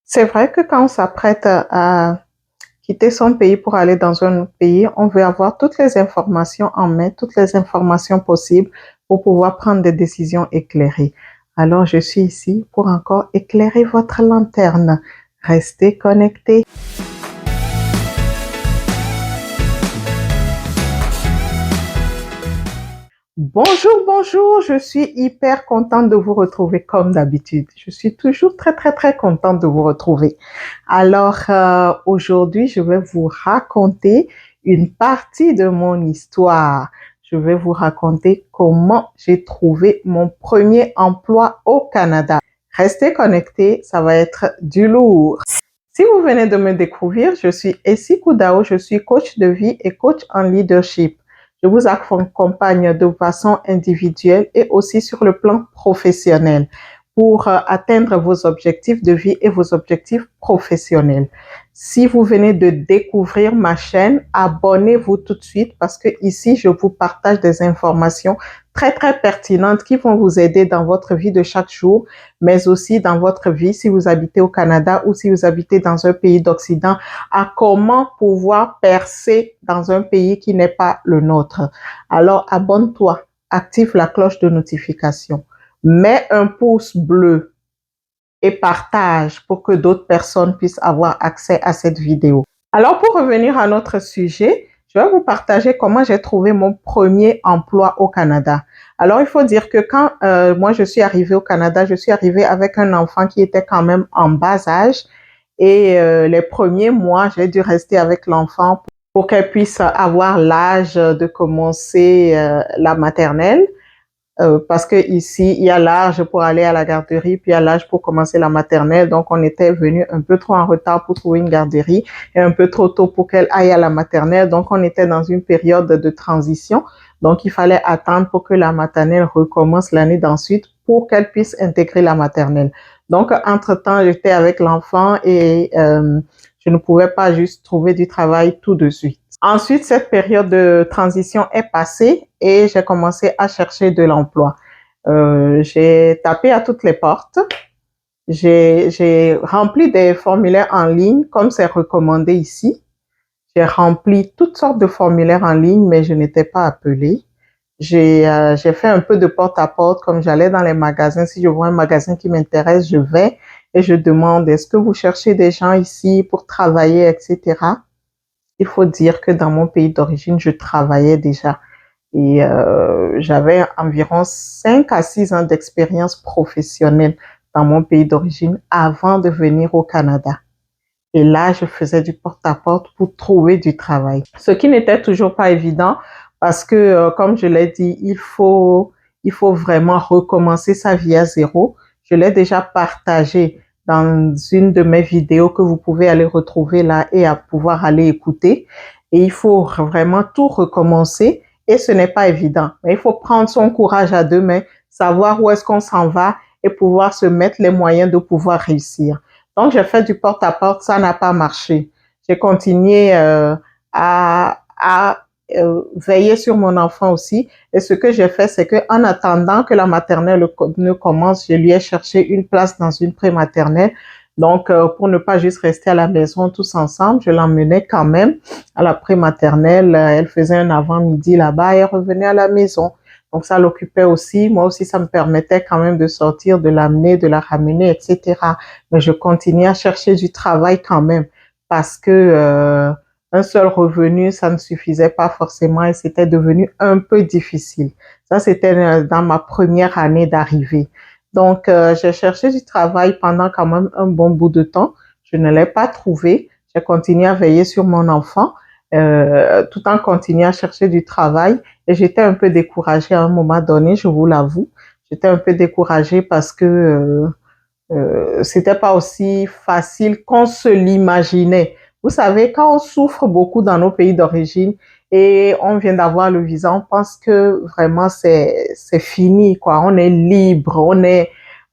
C'est vrai que quand on s'apprête à quitter son pays pour aller dans un autre pays, on veut avoir toutes les informations en main, toutes les informations possibles pour pouvoir prendre des décisions éclairées. Alors, je suis ici pour encore éclairer votre lanterne. Restez connectés. Bonjour, bonjour, je suis hyper contente de vous retrouver comme d'habitude. Je suis toujours très contente de vous retrouver. Alors, aujourd'hui, je vais vous raconter une partie de mon histoire. Je vais vous raconter comment j'ai trouvé mon premier emploi au Canada. Restez connectés, ça va être du lourd. Si vous venez de me découvrir, je suis Essie Koudao, je suis coach de vie et coach en leadership. Je vous accompagne de façon individuelle et aussi sur le plan professionnel pour atteindre vos objectifs de vie et vos objectifs professionnels. Si vous venez de découvrir ma chaîne, abonnez-vous tout de suite parce que ici, je vous partage des informations très pertinentes qui vont vous aider dans votre vie de chaque jour, mais aussi dans votre vie si vous habitez au Canada ou si vous habitez dans un pays d'Occident, à comment pouvoir percer dans un pays qui n'est pas le nôtre. Alors, abonne-toi, active la cloche de notification, mets un pouce bleu et partage pour que d'autres personnes puissent avoir accès à cette vidéo. Alors, pour revenir à notre sujet, je vais vous partager comment j'ai trouvé mon premier emploi au Canada. Alors, il faut dire que quand moi, je suis arrivée au Canada, je suis arrivée avec un enfant qui était quand même en bas âge. Et les premiers mois, j'ai dû rester avec l'enfant pour qu'elle puisse avoir l'âge de commencer la maternelle. Parce que ici, il y a l'âge pour aller à la garderie, puis il y a l'âge pour commencer la maternelle. Donc, on était venu un peu trop en retard pour trouver une garderie et un peu trop tôt pour qu'elle aille à la maternelle. Donc, on était dans une période de transition. Donc, il fallait attendre pour que la maternelle recommence l'année d'ensuite pour qu'elle puisse intégrer la maternelle. Donc, entre-temps, j'étais avec l'enfant et je ne pouvais pas juste trouver du travail tout de suite. Ensuite, cette période de transition est passée et j'ai commencé à chercher de l'emploi. J'ai tapé à toutes les portes. J'ai rempli des formulaires en ligne comme c'est recommandé ici. J'ai rempli toutes sortes de formulaires en ligne, mais je n'étais pas appelée. J'ai fait un peu de porte-à-porte, comme j'allais dans les magasins. Si je vois un magasin qui m'intéresse, je vais et je demande, est-ce que vous cherchez des gens ici pour travailler, etc. Il faut dire que dans mon pays d'origine, je travaillais déjà et j'avais environ 5 à 6 ans d'expérience professionnelle dans mon pays d'origine avant de venir au Canada. Et là, je faisais du porte-à-porte pour trouver du travail. Ce qui n'était toujours pas évident parce que, comme je l'ai dit, il faut vraiment recommencer sa vie à zéro. Je l'ai déjà partagé dans une de mes vidéos que vous pouvez aller retrouver là et à pouvoir aller écouter. Et il faut vraiment tout recommencer et ce n'est pas évident. Mais il faut prendre son courage à deux mains, savoir où est-ce qu'on s'en va et pouvoir se mettre les moyens de pouvoir réussir. Donc, j'ai fait du porte-à-porte, ça n'a pas marché. J'ai continué à veiller sur mon enfant aussi. Et ce que j'ai fait, c'est que en attendant que la maternelle ne commence, je lui ai cherché une place dans une prématernelle. Donc, pour ne pas juste rester à la maison tous ensemble, je l'emmenais quand même à la prématernelle. Elle faisait un avant-midi là-bas et revenait à la maison. Donc, ça l'occupait aussi. Moi aussi, ça me permettait quand même de sortir, de l'amener, de la ramener, etc. Mais je continuais à chercher du travail quand même parce que un seul revenu, ça ne suffisait pas forcément et c'était devenu un peu difficile. Ça, c'était dans ma première année d'arrivée. Donc, j'ai cherché du travail pendant quand même un bon bout de temps. Je ne l'ai pas trouvé. J'ai continué à veiller sur mon enfant tout en continuant à chercher du travail. Et j'étais un peu découragée à un moment donné, je vous l'avoue. J'étais un peu découragée parce que c'était pas aussi facile qu'on se l'imaginait. Vous savez, quand on souffre beaucoup dans nos pays d'origine et on vient d'avoir le visa, on pense que vraiment c'est fini, quoi. On est libre,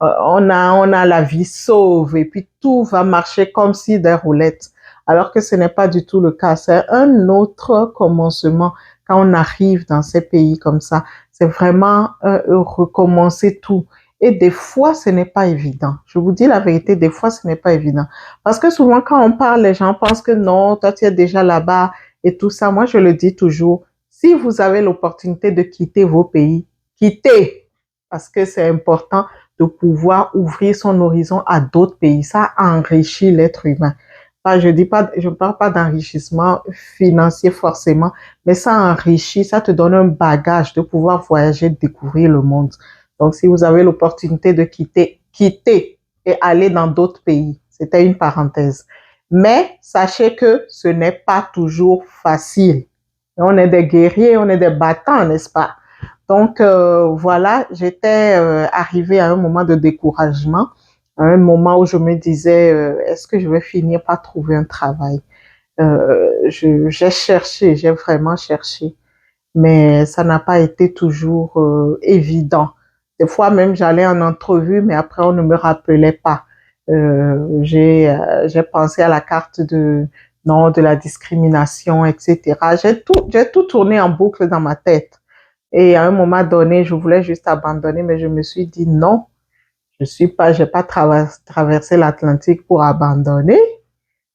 on a la vie sauve et puis tout va marcher comme si des roulettes. Alors que ce n'est pas du tout le cas. C'est un autre commencement quand on arrive dans ces pays comme ça. C'est vraiment recommencer tout. Et des fois, ce n'est pas évident. Je vous dis la vérité, des fois, ce n'est pas évident. Parce que souvent, quand on parle, les gens pensent que non, toi, tu es déjà là-bas et tout ça. Moi, je le dis toujours, si vous avez l'opportunité de quitter vos pays, quittez. Parce que c'est important de pouvoir ouvrir son horizon à d'autres pays. Ça enrichit l'être humain. Je dis pas, je ne parle pas d'enrichissement financier forcément, mais ça enrichit, ça te donne un bagage de pouvoir voyager, de découvrir le monde. Donc, si vous avez l'opportunité de quitter, quittez et aller dans d'autres pays. C'était une parenthèse. Mais sachez que ce n'est pas toujours facile. On est des guerriers, on est des battants, n'est-ce pas? Donc, voilà, j'étais arrivée à un moment de découragement, à un moment où je me disais, est-ce que je vais finir par trouver un travail? J'ai cherché, j'ai vraiment cherché, mais ça n'a pas été toujours évident. Des fois même, j'allais en entrevue, mais après, on ne me rappelait pas. J'ai pensé à la carte de non, de la discrimination, etc. J'ai tout tourné en boucle dans ma tête. Et à un moment donné, je voulais juste abandonner, mais je me suis dit non, j'ai pas traversé l'Atlantique pour abandonner.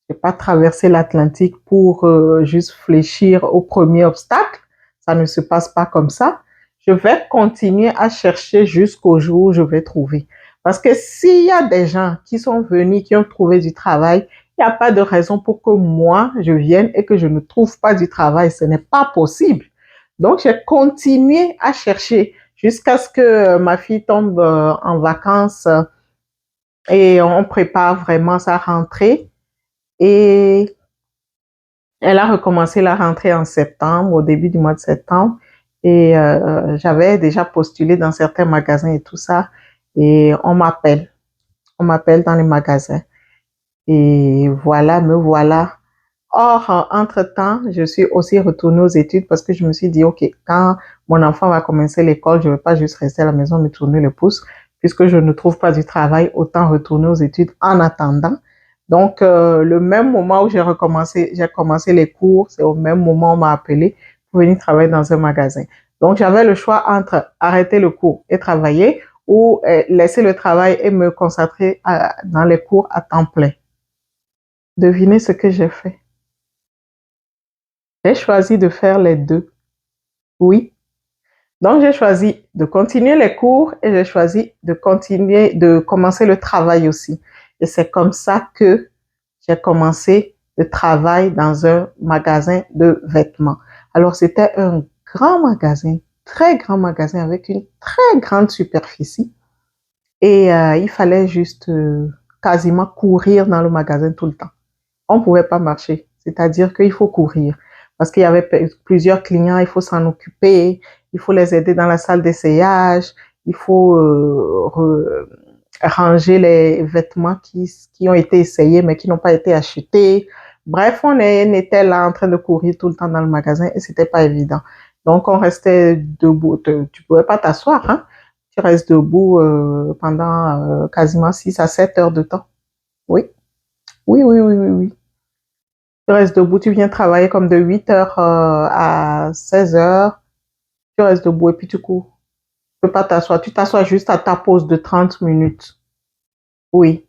J'ai pas traversé l'Atlantique pour juste fléchir au premier obstacle. Ça ne se passe pas comme ça. Je vais continuer à chercher jusqu'au jour où je vais trouver. Parce que s'il y a des gens qui sont venus, qui ont trouvé du travail, il n'y a pas de raison pour que moi, je vienne et que je ne trouve pas du travail. Ce n'est pas possible. Donc, j'ai continué à chercher jusqu'à ce que ma fille tombe en vacances et on prépare vraiment sa rentrée. Et elle a recommencé la rentrée en septembre, au début du mois de septembre. Et j'avais déjà postulé dans certains magasins et tout ça. Et on m'appelle. On m'appelle dans les magasins. Et voilà, me voilà. Or, entre-temps, je suis aussi retournée aux études parce que je me suis dit, OK, quand mon enfant va commencer l'école, je ne vais pas juste rester à la maison, me tourner le pouce. Puisque je ne trouve pas du travail, autant retourner aux études en attendant. Donc, le même moment où j'ai commencé les cours, c'est au même moment où on m'a appelé pour venir travailler dans un magasin. Donc, j'avais le choix entre arrêter le cours et travailler ou laisser le travail et me concentrer dans les cours à temps plein. Devinez ce que j'ai fait. J'ai choisi de faire les deux. Oui. Donc, j'ai choisi de continuer les cours et j'ai choisi de commencer le travail aussi. Et c'est comme ça que j'ai commencé le travail dans un magasin de vêtements. Alors, c'était un grand magasin, très grand magasin avec une très grande superficie. Et il fallait juste quasiment courir dans le magasin tout le temps. On ne pouvait pas marcher, c'est-à-dire qu'il faut courir. Parce qu'il y avait plusieurs clients, il faut s'en occuper, il faut les aider dans la salle d'essayage, il faut ranger les vêtements qui ont été essayés mais qui n'ont pas été achetés. Bref, on était là en train de courir tout le temps dans le magasin et c'était pas évident. Donc, on restait debout. Tu pouvais pas t'asseoir, hein? Tu restes debout pendant quasiment 6 à 7 heures de temps. Oui, oui, oui, oui, oui, oui. Tu restes debout, tu viens travailler comme de 8 heures à 16 heures. Tu restes debout et puis tu cours. Tu peux pas t'asseoir. Tu t'assois juste à ta pause de 30 minutes. Oui,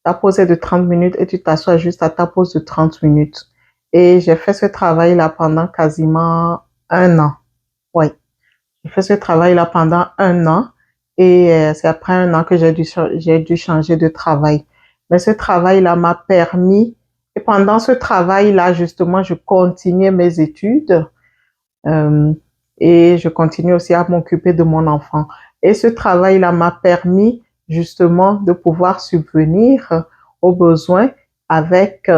ta pause est de 30 minutes et tu t'assois juste à ta pause de 30 minutes. Et j'ai fait ce travail-là pendant quasiment un an. Oui, j'ai fait ce travail-là pendant un an. Et c'est après un an que j'ai dû changer de travail. Mais ce travail-là m'a permis, et pendant ce travail-là, justement, je continuais mes études euh, et je continue aussi à m'occuper de mon enfant. Et ce travail-là m'a permis justement de pouvoir subvenir aux besoins avec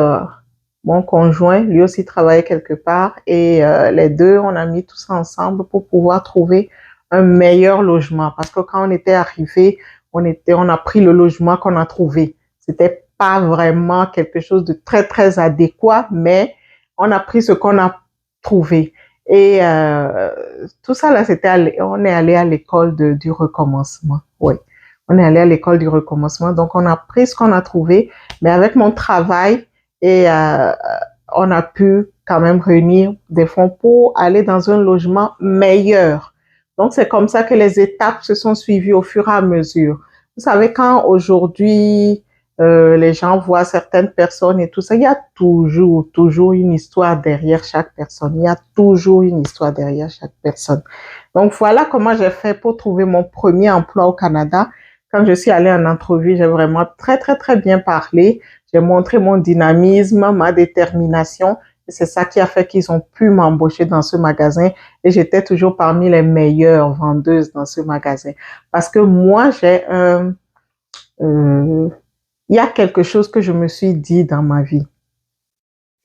mon conjoint. Lui aussi travaillait quelque part et les deux, on a mis tout ça ensemble pour pouvoir trouver un meilleur logement. Parce que quand on était arrivé, on a pris le logement qu'on a trouvé. C'était pas vraiment quelque chose de très, très adéquat, mais on a pris ce qu'on a trouvé. Et tout ça, là, on est allé à l'école du recommencement. Oui, on est allé à l'école du recommencement. Donc, on a pris ce qu'on a trouvé, mais avec mon travail, et on a pu quand même réunir des fonds pour aller dans un logement meilleur, Donc, c'est comme ça que les étapes se sont suivies au fur et à mesure. Vous savez, quand aujourd'hui, les gens voient certaines personnes et tout ça, il y a toujours une histoire derrière chaque personne. Il y a toujours une histoire derrière chaque personne. Donc, voilà comment j'ai fait pour trouver mon premier emploi au Canada. Quand je suis allée en entrevue, j'ai vraiment très bien parlé. J'ai montré mon dynamisme, ma détermination. Et c'est ça qui a fait qu'ils ont pu m'embaucher dans ce magasin. Et j'étais toujours parmi les meilleures vendeuses dans ce magasin. Parce que moi, il y a quelque chose que je me suis dit dans ma vie.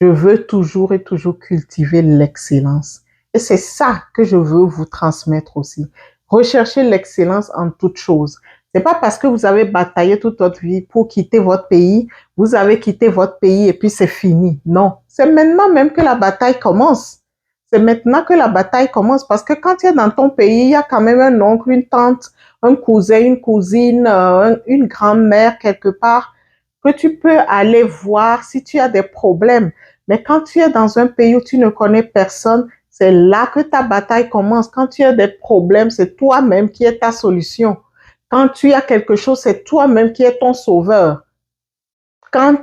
Je veux toujours et toujours cultiver l'excellence. Et c'est ça que je veux vous transmettre aussi. Recherchez l'excellence en toute chose. C'est pas parce que vous avez bataillé toute votre vie pour quitter votre pays, vous avez quitté votre pays et puis c'est fini. Non, c'est maintenant même que la bataille commence. C'est maintenant que la bataille commence parce que quand tu es dans ton pays, il y a quand même un oncle, une tante, un cousin, une cousine, une grand-mère quelque part que tu peux aller voir si tu as des problèmes. Mais quand tu es dans un pays où tu ne connais personne, c'est là que ta bataille commence. Quand tu as des problèmes, c'est toi-même qui es ta solution. Quand tu as quelque chose, c'est toi-même qui es ton sauveur. Quand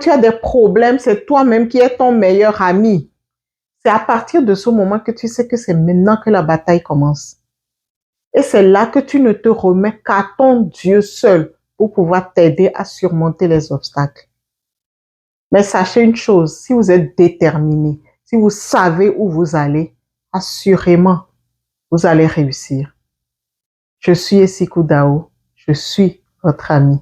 tu as des problèmes, c'est toi-même qui es ton meilleur ami. C'est à partir de ce moment que tu sais que c'est maintenant que la bataille commence. Et c'est là que tu ne te remets qu'à ton Dieu seul pour pouvoir t'aider à surmonter les obstacles. Mais sachez une chose, si vous êtes déterminé, si vous savez où vous allez, assurément, vous allez réussir. Je suis Esikou Dao, je suis votre ami.